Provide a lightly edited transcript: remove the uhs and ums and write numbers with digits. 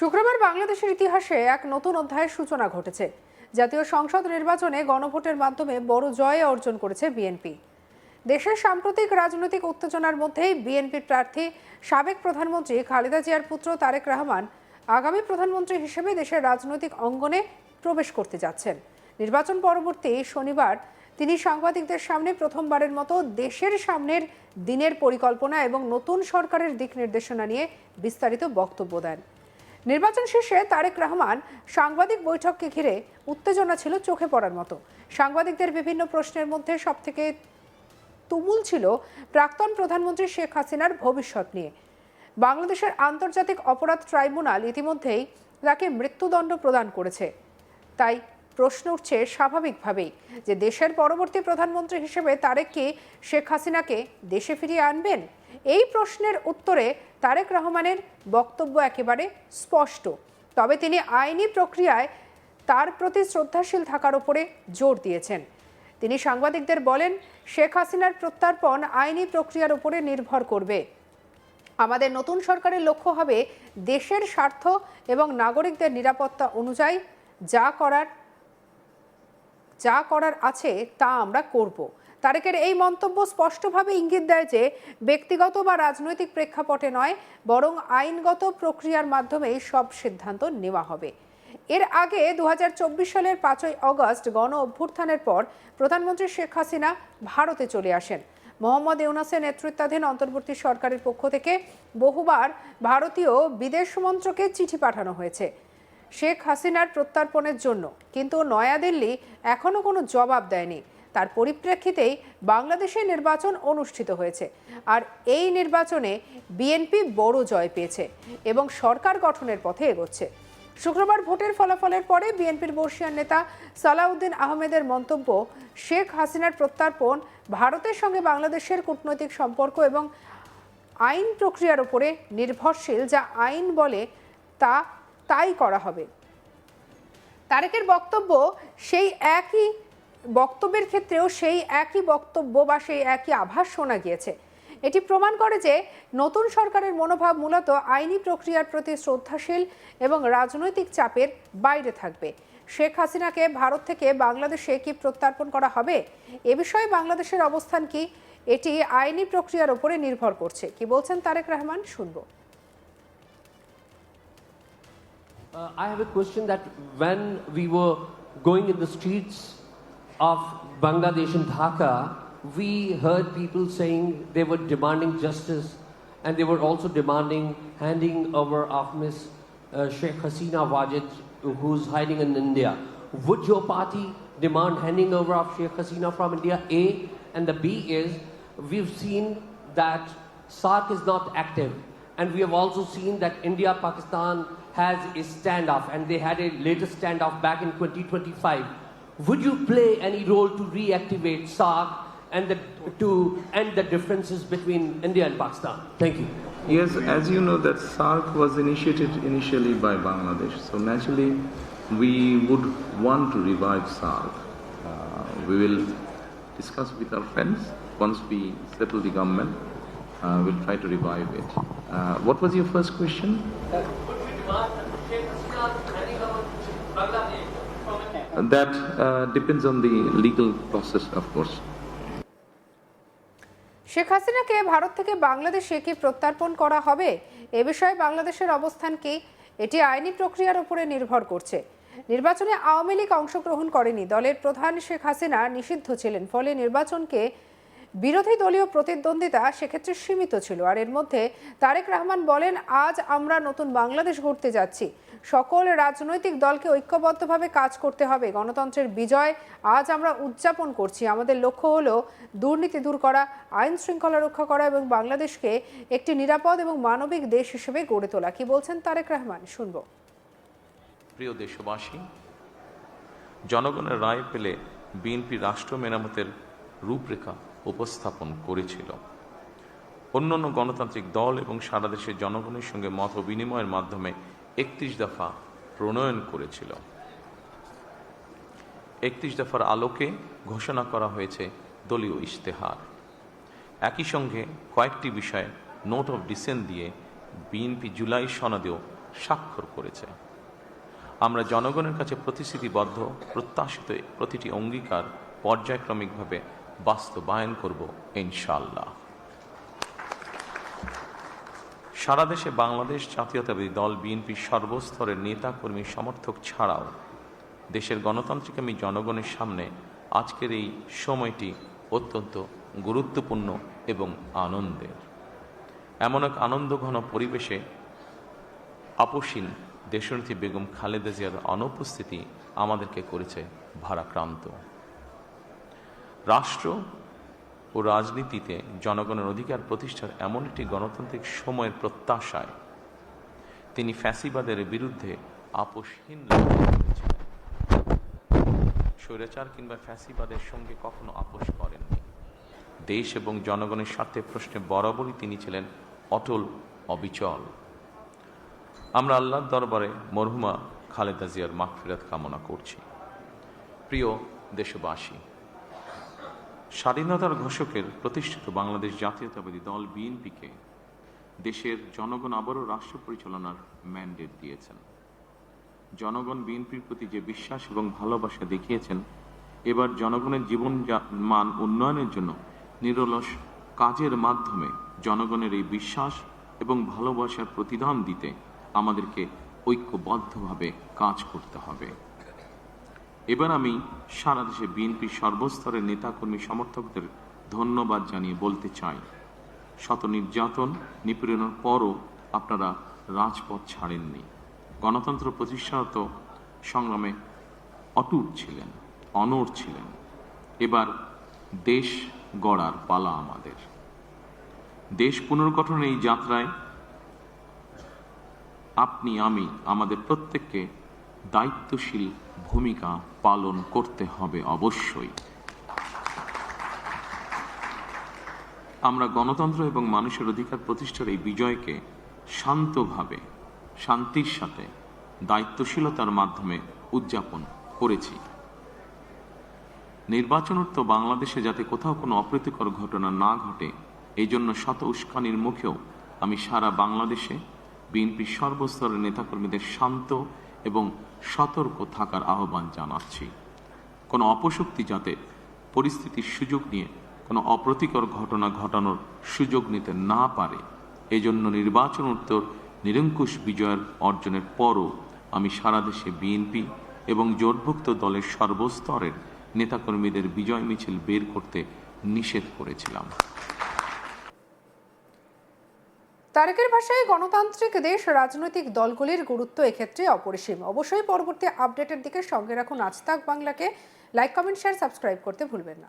শুক্রবার বাংলাদেশের ইতিহাসে এক নতুন অধ্যায়ের সূচনা ঘটেছে। জাতীয় সংসদ নির্বাচনে গণভোটের মাধ্যমে বড় জয় অর্জন করেছে বিএনপি। দেশের সাম্প্রতিক রাজনৈতিক উত্তেজনার মধ্যেই বিএনপির প্রার্থী সাবেক প্রধানমন্ত্রী খালেদা জিয়ার পুত্র তারেক রহমান আগামী প্রধানমন্ত্রী হিসেবে দেশের রাজনৈতিক অঙ্গনে প্রবেশ করতে যাচ্ছেন। নির্বাচন পরবর্তী শনিবার তিনি সাংবাদিকদের সামনে প্রথমবারের মতো দেশের সামনের দিনের পরিকল্পনা এবং নতুন সরকারের দিক নির্দেশনা নিয়ে বিস্তারিত বক্তব্য দেন। নির্বাচন শেষে তারেক রহমান সাংবাদিক বৈঠককে ঘিরে উত্তেজনা ছিল চোখে পড়ার মতো। সাংবাদিকদের বিভিন্ন প্রশ্নের মধ্যে সবথেকে তুমুল ছিল প্রাক্তন প্রধানমন্ত্রী শেখ হাসিনার ভবিষ্যৎ নিয়ে। বাংলাদেশের আন্তর্জাতিক অপরাধ ট্রাইব্যুনাল ইতিমধ্যেই তাকে মৃত্যুদণ্ড প্রদান করেছে। তাই প্রশ্ন উঠছে স্বাভাবিকভাবেই যে দেশের পরবর্তী প্রধানমন্ত্রী হিসেবে তারেক কি শেখ হাসিনাকে দেশে ফিরিয়ে আনবেন? এই প্রশ্নের উত্তরে তারেক রহমানের বক্তব্য একেবারে স্পষ্ট। তবে তিনি আইনি প্রক্রিয়ায় তার প্রতি শ্রদ্ধাশীল থাকার উপরে জোর দিয়েছেন। তিনি সাংবাদিকদের বলেন, শেখ হাসিনার প্রত্যর্পণ আইনি প্রক্রিয়ার উপরে নির্ভর করবে। আমাদের নতুন সরকারের লক্ষ্য হবে দেশের স্বার্থ এবং নাগরিকদের নিরাপত্তা অনুযায়ী যা করার আছে তা আমরা করব। তারেকের এই মন্তব্য স্পষ্টভাবে ইঙ্গিত দেয় যে ব্যক্তিগত বা রাজনৈতিক প্রেক্ষাপটে নয়, বরং আইনগত প্রক্রিয়ার মাধ্যমে সব সিদ্ধান্ত নেওয়া হবে। এর আগে 2024 সালের 5ই অগস্ট গণ অভ্যুত্থানের পর প্রধানমন্ত্রী শেখ হাসিনা ভারতে চলে আসেন। মোহাম্মদ ইউনূসের নেতৃত্বাধীন অন্তর্বর্তী সরকারের পক্ষ থেকে বহুবার ভারতীয় বিদেশ মন্ত্রকে চিঠি পাঠানো হয়েছে শেখ হাসিনার প্রত্যর্পণের জন্য, কিন্তু নয়াদিল্লি এখনো কোনো জবাব দেয়নি। তার পরিপ্রেক্ষিতেই বাংলাদেশে নির্বাচন অনুষ্ঠিত হয়েছে, আর এই নির্বাচনে বিএনপি বড় জয় পেয়েছে এবং সরকার গঠনের পথে এগোচ্ছে। শুক্রবার ভোটের ফলাফলের পরে বিএনপির বর্ষীয়ান নেতা সালাউদ্দিন আহমেদের মন্তব্য, শেখ হাসিনার প্রত্যর্পণ ভারতের সঙ্গে বাংলাদেশের কূটনৈতিক সম্পর্ক এবং আইন প্রক্রিয়ার উপরে নির্ভরশীল। যা আইন বলে তাই করা হবে। তারেকের বক্তব্য সেই একই বক্তব্যের ক্ষেত্রেও সেই একই বক্তব্য বা সেই একই আভাস শোনা গিয়েছে। এটি প্রমাণ করে যে নতুন সরকারের মনোভাব মূলত আইনি প্রক্রিয়ার প্রতি শ্রদ্ধাশীল এবং রাজনৈতিক চাপের বাইরে থাকবে। শেখ হাসিনাকে ভারত থেকে বাংলাদেশে কি প্রত্যর্পণ করা হবে, এ বিষয়ে বাংলাদেশের অবস্থান কি, এটি আইনি প্রক্রিয়ার উপরে নির্ভর করছে। কি বলছেন তারেক রহমান, শুনবো। I have a question that when we were going in the streets of Bangladesh and Dhaka, we heard people saying they were demanding justice, and they were also demanding handing over of Ms. Sheikh Hasina Wajid, who's hiding in India. Would your party demand handing over of Sheikh Hasina from India? A, and the B is, we've seen that SARC is not active, and we have also seen that India-Pakistan has a standoff, and they had a latest standoff back in 2025. Would you play any role to reactivate SARC and to end the differences between India and Pakistan? Thank you. Yes, as you know that SARC was initiated initially by Bangladesh, so naturally we would want to revive SARC. We will discuss with our friends once we settle the government. We'll try to revive it. What was your first question? That depends on the legal process, of course. Sheikh হাসিনাকে ভারত থেকে বাংলাদেশে কি প্রত্যর্পণ করা হবে, এ বিষয়ে বাংলাদেশের অবস্থান কি, এটি আইনি প্রক্রিয়ার উপরে নির্ভর করছে। নির্বাচনে আওয়ামী লীগ অংশগ্রহণ করেনি। দলের প্রধান শেখ হাসিনা নিষিদ্ধ ছিলেন, ফলে নির্বাচনকে বিরোধী দলীয় প্রতিদ্বন্দ্বিতা সেক্ষেত্রে সীমিত ছিল। আর এর মধ্যে তারেক রহমান বলেন, আজ আমরা নতুন বাংলাদেশ গড়তে যাচ্ছি, সকল রাজনৈতিক দলকে ঐক্যবদ্ধভাবে কাজ করতে হবে। গণতন্ত্রের বিজয় আজ আমরা উদযাপন করছি। আমাদের লক্ষ্য হলো দুর্নীতি দূর করা, আইন শৃঙ্খলা রক্ষা করা এবং বাংলাদেশকে একটি নিরাপদ এবং মানবিক দেশ হিসেবে গড়ে তোলা। কি বলছেন তারেক রহমান, শুনবো। প্রিয় দেশবাসী, জনগণের রায় পেলে বিএনপি রাষ্ট্র মেরামতের রূপরেখা উপস্থাপন করেছিল। অন্যান্য গণতান্ত্রিক দল এবং সারা দেশের জনগণের সঙ্গে মত বিনিময়ের মাধ্যমে 31 দফা প্রণয়ন করেছিল। 31 দফার আলোকে ঘোষণা করা হয়েছে দলীয় ইশতেহার। একই সঙ্গে কয়েকটি বিষয়ে নোট অফ ডিসেন্ট দিয়ে বিএনপি জুলাই সনদেও স্বাক্ষর করেছে। আমরা জনগণের কাছে প্রতিশ্রুতিবদ্ধ, প্রত্যাশিত প্রতিটি অঙ্গীকার পর্যায়ক্রমিকভাবে বাস্তবায়ন করব ইনশাআল্লাহ। সারা দেশে বাংলাদেশ জাতীয়তাবাদী দল বিএনপির সর্বস্তরের নেতা কর্মী সমর্থক ছাড়াও দেশের গণতান্ত্রিকামী জনগণের সামনে আজকের এই সময়টি অত্যন্ত গুরুত্বপূর্ণ এবং আনন্দের। এমন এক আনন্দঘন পরিবেশে আপসীন দেশনেত্রী বেগম খালেদা জিয়ার অনুপস্থিতি আমাদেরকে করেছে ভারাক্রান্ত। রাষ্ট্র ও রাজনীতিতে জনগণের অধিকার প্রতিষ্ঠার এমন একটি গণতান্ত্রিক সময়ের প্রত্যাশায় তিনি ফ্যাসিবাদের বিরুদ্ধে আপোষহীন লড়াই করেছিলেন। স্বৈরাচার কিংবা ফ্যাসিবাদের সঙ্গে কখনো আপোষ করেননি। দেশ এবং জনগণের স্বার্থে প্রশ্নে বরাবরই তিনি ছিলেন অটল, অবিচল। আমরা আল্লাহর দরবারে মরহুমা খালেদা জিয়ার মাগফিরাত কামনা করছি। প্রিয় দেশবাসী, স্বাধীনতার ঘোষকের প্রতিষ্ঠিত বাংলাদেশ জাতীয়তাবাদী দল বিএনপিকে দেশের জনগণ আবারও রাষ্ট্র পরিচালনার ম্যান্ডেট দিয়েছেন। জনগণ বিএনপির প্রতি যে বিশ্বাস এবং ভালোবাসা দেখিয়েছেন, এবার জনগণের জীবন মান উন্নয়নের জন্য নিরলস কাজের মাধ্যমে জনগণের এই বিশ্বাস এবং ভালোবাসার প্রতিদান দিতে আমাদেরকে ঐক্যবদ্ধভাবে কাজ করতে হবে। এবার আমি সারা দেশে বিএনপির সর্বস্তরের নেতাকর্মী সমর্থকদের ধন্যবাদ জানিয়ে বলতে চাই, শত নির্যাতন নিপীড়নের পরও আপনারা রাজপথ ছাড়েননি। গণতন্ত্র প্রতিষ্ঠাত সংগ্রামে অটুট ছিলেন, অনড় ছিলেন। এবার দেশ গড়ার পালা আমাদের। দেশ পুনর্গঠনের এই যাত্রায় আপনি, আমি, আমাদের প্রত্যেককে দায়িত্বশীল ভূমিকা পালন করতে হবে অবশ্যই। আমরা গণতন্ত্র এবং মানুষের অধিকার প্রতিষ্ঠার এই বিজয়কে শান্তভাবে, শান্তির সাথে, দায়িত্বশীলতার মাধ্যমে উদযাপন করেছি। নির্বাচনোত্তর বাংলাদেশে যাতে কোথাও কোনো অপ্রীতিকর ঘটনা না ঘটে, এই জন্য শত উস্কানির মুখেও আমি সারা বাংলাদেশে বিএনপির সর্বস্তরের নেতাকর্মীদের শান্ত এবং সতর্ক থাকার আহ্বান জানাচ্ছি। কোনো অপশক্তি যাতে পরিস্থিতির সুযোগ নিয়ে কোনো অপ্রীতিকর ঘটনা ঘটানোর সুযোগ নিতে না পারে, এই জন্য নির্বাচনোত্তর নিরঙ্কুশ বিজয়ের অর্জনের পরও আমি সারা দেশে বিএনপি এবং জোটভুক্ত দলের সর্বস্তরের নেতাকর্মীদের বিজয় মিছিল বের করতে নিষেধ করেছিলাম। তারেকের ভাষায় গণতান্ত্রিক দেশ রাজনৈতিক দলগুলির গুরুত্ব এক্ষেত্রে অপরিসীম। অবশ্যই পরবর্তী আপডেটের দিকে সঙ্গে রাখুন আজ তাক বাংলাকে। লাইক, কমেন্ট, শেয়ার, সাবস্ক্রাইব করতে ভুলবেন না।